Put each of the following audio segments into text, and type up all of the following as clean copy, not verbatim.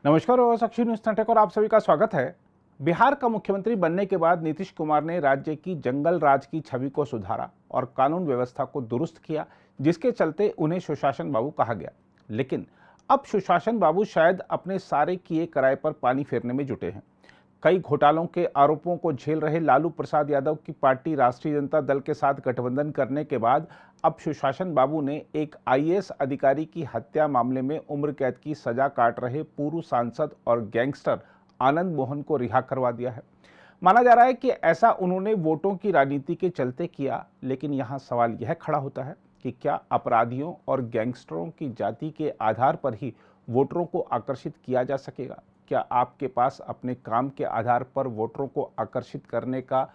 नमस्कार और साक्षी न्यूज तक और आप सभी का स्वागत है। बिहार का मुख्यमंत्री बनने के बाद नीतीश कुमार ने राज्य की जंगल राज की छवि को सुधारा और कानून व्यवस्था को दुरुस्त किया, जिसके चलते उन्हें सुशासन बाबू कहा गया। लेकिन अब सुशासन बाबू शायद अपने सारे किए कराए पर पानी फेरने में जुटे हैं। कई घोटालों के आरोपों को झेल रहे लालू प्रसाद यादव की पार्टी राष्ट्रीय जनता दल के साथ गठबंधन करने के बाद अब सुशासन बाबू ने एक आईएएस अधिकारी की हत्या मामले में उम्र कैद की सजा काट रहे पूर्व सांसद और गैंगस्टर आनंद मोहन को रिहा करवा दिया है। माना जा रहा है कि ऐसा उन्होंने वोटों की राजनीति के चलते किया, लेकिन यहाँ सवाल यह खड़ा होता है कि क्या अपराधियों और गैंगस्टरों की जाति के आधार पर ही वोटरों को आकर्षित किया जा सकेगा? क्या आपके पास अपने काम के आधार पर वोटरों को आकर्षित करने का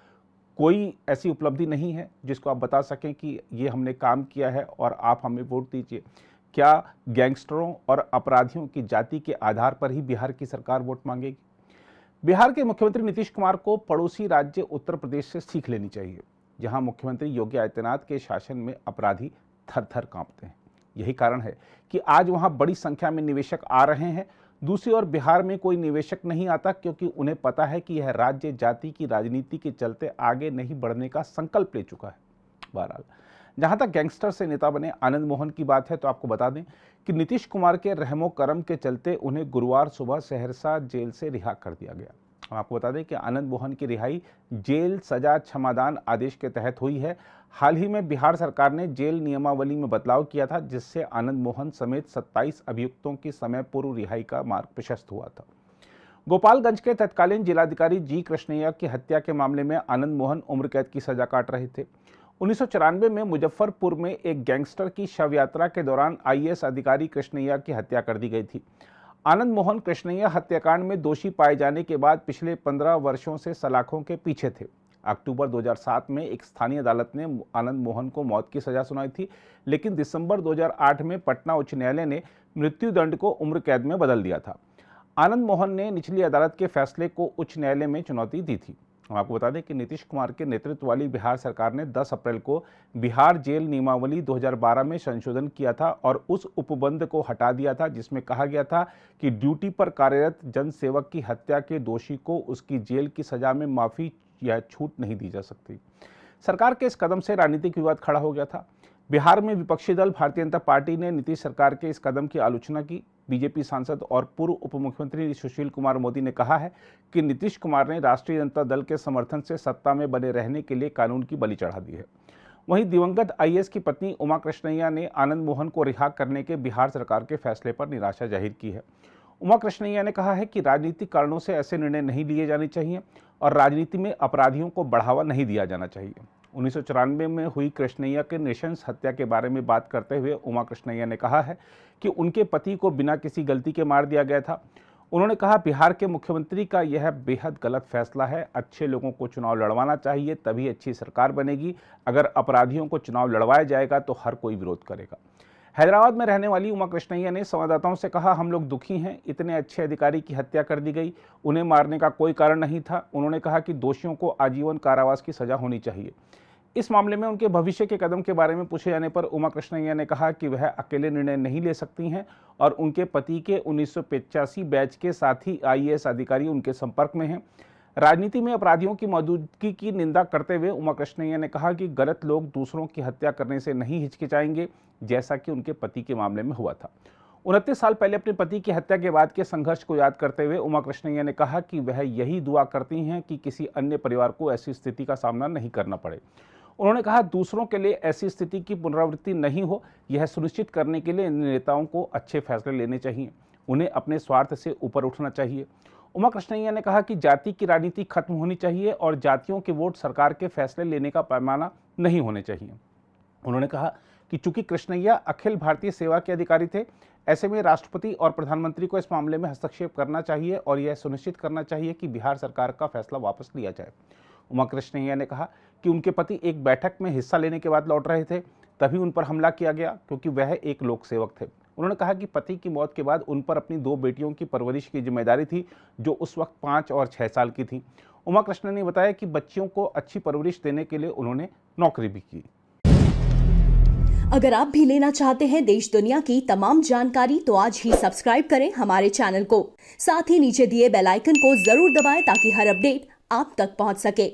कोई ऐसी उपलब्धि नहीं है जिसको आप बता सकें कि ये हमने काम किया है और आप हमें वोट दीजिए? क्या गैंगस्टरों और अपराधियों की जाति के आधार पर ही बिहार की सरकार वोट मांगेगी? बिहार के मुख्यमंत्री नीतीश कुमार को पड़ोसी राज्य उत्तर प्रदेश से सीख लेनी चाहिए, जहां मुख्यमंत्री योगी आदित्यनाथ के शासन में अपराधी थर थर कांपते हैं। यही कारण है कि आज वहां बड़ी संख्या में निवेशक आ रहे हैं। दूसरी ओर बिहार में कोई निवेशक नहीं आता, क्योंकि उन्हें पता है कि यह राज्य जाति की राजनीति के चलते आगे नहीं बढ़ने का संकल्प ले चुका है। बहरहाल, जहां तक गैंगस्टर से नेता बने आनंद मोहन की बात है, तो आपको बता दें कि नीतीश कुमार के रहमो करम के चलते उन्हें गुरुवार सुबह सहरसा जेल से रिहा कर दिया गया। हम आपको बता दें कि आनंद मोहन की रिहाई जेल सजा क्षमादान आदेश के तहत हुई है। हाल ही में बिहार सरकार ने जेल नियमावली में बदलाव किया था, जिससे आनंद मोहन समेत 27 अभियुक्तों की समय पूर्व रिहाई का मार्ग प्रशस्त हुआ था। गोपालगंज के तत्कालीन जिलाधिकारी जी कृष्णैया की हत्या के मामले में आनंद मोहन उम्र कैद की सजा काट रहे थे। 1994 में मुजफ्फरपुर में एक गैंगस्टर की शव यात्रा के दौरान आईएएस अधिकारी कृष्णैया की हत्या कर दी गई थी। आनंद मोहन कृष्णैया हत्याकांड में दोषी पाए जाने के बाद पिछले 15 वर्षों से सलाखों के पीछे थे। अक्टूबर 2007 में एक स्थानीय अदालत ने आनंद मोहन को मौत की सजा सुनाई थी, लेकिन दिसंबर 2008 में पटना उच्च न्यायालय ने मृत्युदंड को उम्र कैद में बदल दिया था। आनंद मोहन ने निचली अदालत के फैसले को उच्च न्यायालय में चुनौती दी थी। हम आपको बता दें कि नीतीश कुमार के नेतृत्व वाली बिहार सरकार ने 10 अप्रैल को बिहार जेल नियमावली 2012 में संशोधन किया था और उस उपबंध को हटा दिया था, जिसमें कहा गया था कि ड्यूटी पर कार्यरत जनसेवक की हत्या के दोषी को उसकी जेल की सजा में माफी या छूट नहीं दी जा सकती। सरकार के इस कदम से राजनीतिक विवाद खड़ा हो गया था। बिहार में विपक्षी दल भारतीय जनता पार्टी ने नीतीश सरकार के इस कदम की आलोचना की। बीजेपी सांसद और पूर्व उप मुख्यमंत्री सुशील कुमार मोदी ने कहा है कि नीतीश कुमार ने राष्ट्रीय जनता दल के समर्थन से सत्ता में बने रहने के लिए कानून की बलि चढ़ा दी है। वहीं दिवंगत आईएएस की पत्नी उमा कृष्णैया ने आनंद मोहन को रिहा करने के बिहार सरकार के फैसले पर निराशा जाहिर की है। उमा कृष्णैया ने कहा है कि राजनीतिक कारणों से ऐसे निर्णय नहीं लिए जाने चाहिए और राजनीति में अपराधियों को बढ़ावा नहीं दिया जाना चाहिए। 1994 में हुई कृष्णैया के नृशंस हत्या के बारे में बात करते हुए उमा कृष्णैया ने कहा है कि उनके पति को बिना किसी गलती के मार दिया गया था। उन्होंने कहा, बिहार के मुख्यमंत्री का यह बेहद गलत फैसला है। अच्छे लोगों को चुनाव लड़वाना चाहिए, तभी अच्छी सरकार बनेगी। अगर अपराधियों को चुनाव लड़वाया जाएगा तो हर कोई विरोध करेगा। हैदराबाद में रहने वाली उमा कृष्णैया ने संवाददाताओं से कहा, हम लोग दुखी हैं, इतने अच्छे अधिकारी की हत्या कर दी गई, उन्हें मारने का कोई कारण नहीं था। उन्होंने कहा कि दोषियों को आजीवन कारावास की सजा होनी चाहिए। इस मामले में उनके भविष्य के कदम के बारे में पूछे जाने पर उमा कृष्णैया ने कहा कि वह अकेले निर्णय नहीं ले सकती हैं और उनके पति के 1985 बैच के साथी आईएएस अधिकारी उनके संपर्क में हैं। राजनीति में अपराधियों की मौजूदगी की निंदा करते हुए उमा कृष्णैया ने कहा कि गलत लोग दूसरों की हत्या करने से नहीं हिचकिचाएंगे, जैसा कि उनके पति के मामले में हुआ था। 29 साल पहले अपने पति की हत्या के बाद के संघर्ष को याद करते हुए उमा कृष्णैया ने कहा कि वह यही दुआ करती हैं कि किसी अन्य परिवार को ऐसी स्थिति का सामना नहीं करना पड़े। उन्होंने कहा, दूसरों के लिए ऐसी स्थिति की पुनरावृत्ति नहीं हो, यह सुनिश्चित करने के लिए इन नेताओं को अच्छे फैसले लेने चाहिए। उन्हें अपने स्वार्थ से ऊपर उठना चाहिए। उमा कृष्णैया ने कहा कि जाति की राजनीति खत्म होनी चाहिए और जातियों के वोट सरकार के फैसले लेने का पैमाना नहीं होने चाहिए। उन्होंने कहा कि चूंकि कृष्णैया अखिल भारतीय सेवा के अधिकारी थे, ऐसे में राष्ट्रपति और प्रधानमंत्री को इस मामले में हस्तक्षेप करना चाहिए और यह सुनिश्चित करना चाहिए कि बिहार सरकार का फैसला वापस लिया जाए। उमा कृष्णैया ने कहा कि उनके पति एक बैठक में हिस्सा लेने के बाद लौट रहे थे, तभी उन पर हमला किया गया, क्योंकि वह एक लोक सेवक थे। उन्होंने कहा कि पति की मौत के बाद उन पर अपनी 2 बेटियों की परवरिश की जिम्मेदारी थी, जो उस वक्त 5 और 6 साल की थी। उमा कृष्ण ने बताया कि बच्चियों को अच्छी परवरिश देने के लिए उन्होंने नौकरी भी की। अगर आप भी लेना चाहते हैं देश दुनिया की तमाम जानकारी तो आज ही सब्सक्राइब करें हमारे चैनल को। साथ ही नीचे दिए बेल आइकन को जरूर दबाएं ताकि हर अपडेट आप तक पहुंच सके।